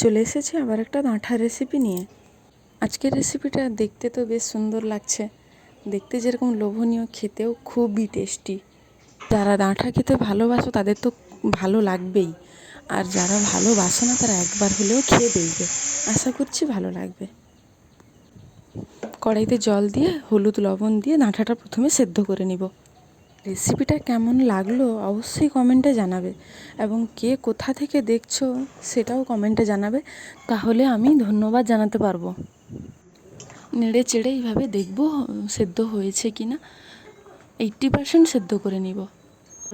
চলে এসেছি আবার একটা ডাঁঠার রেসিপি নিয়ে। আজকের রেসিপিটা দেখতে তো বেশ সুন্দর লাগছে, দেখতে যেরকম লোভনীয়, খেতেও খুবই টেস্টি। যারা ডাঁঠা খেতে ভালোবাসো তাদের তো ভালো লাগবেই, আর যারা ভালোবাসো না তারা একবার হলেও খেয়ে দেখবে, আশা করছি ভালো লাগবে। কড়াইতে জল দিয়ে হলুদ লবণ দিয়ে ডাঁঠাটা প্রথমে সেদ্ধ করে নিব। রেসিপিটা কেমন লাগলো অবশ্যই কমেন্টে জানাবে, এবং কে কোথা থেকে দেখছো সেটাও কমেন্টে জানাবে, তাহলে আমি ধন্যবাদ জানাতে পারবো। নেড়ে চেড়ে এইভাবে দেখবো সেদ্ধ হয়েছে কি না। 80% সেদ্ধ করে নিব,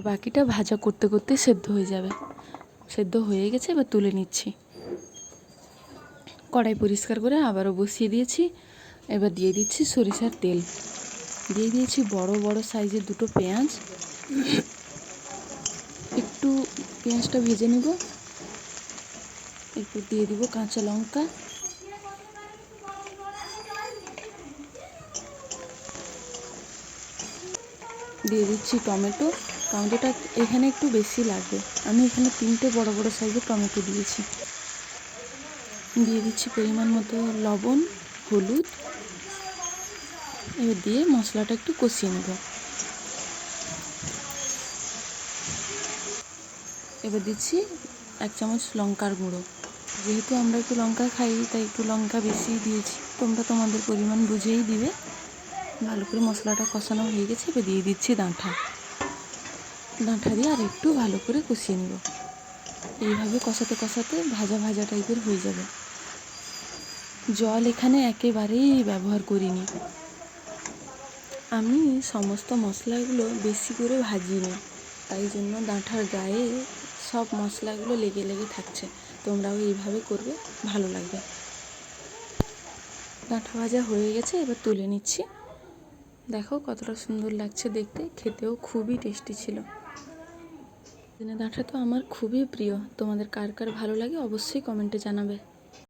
বাকিটা ভাজা করতে করতে সেদ্ধ হয়ে যাবে। সেদ্ধ হয়ে গেছে, এবার তুলে নিচ্ছি। কড়াই পরিষ্কার করে আবারও বসিয়ে দিয়েছি। এবার দিয়ে দিচ্ছি সরিষার তেল, দিয়ে দিয়েছি বড় বড় সাইজের দুটো পেঁয়াজ। একটু পেঁয়াজটা ভেজে নেব, একটু দিয়ে দিব কাঁচা লঙ্কা, দিয়ে দিচ্ছি টমেটো। টমেটোটা এখানে একটু বেশি লাগবে, আমি এখানে 3টে বড় বড় সাইজের টমেটো দিয়েছি। দিয়ে দিচ্ছি পরিমাণ মতো লবণ, হলুদ। এবার দিয়ে মশলাটা একটু কষিয়ে নেব। এবার দিচ্ছি 1 চামচ লঙ্কার গুঁড়ো। যেহেতু আমরা একটু লঙ্কা খাই তাই একটু লঙ্কা বেশি দিয়েছি, তোমরা তোমাদের পরিমাণ বুঝেই দিবে। ভালো করে মশলাটা কষানো হয়ে গেছে, এবার দিয়ে দিচ্ছি ডাঁটা দিয়ে আর একটু ভালো করে কষিয়ে নেব। এইভাবে কষাতে কষাতে ভাজা ভাজা টাইপের হয়ে যাবে। জল এখানে একেবারেই ব্যবহার করিনি, আমি সমস্ত মশলাগুলো বেশি করে ভাজিনি, তাই জন্য ডাঁটার গায়ে সব মশলাগুলো লেগে লেগে থাকছে। তোমরাও এইভাবে করবে, ভালো লাগবে। ডাঁটা ভাজা হয়ে গেছে, এবার তুলে নিচ্ছি। দেখো কতটা সুন্দর লাগছে দেখতে, খেতেও খুবই টেস্টি ছিল। ডাঁটা তো আমার খুবই প্রিয়, তোমাদের কার কার ভালো লাগে অবশ্যই কমেন্টে জানাবে।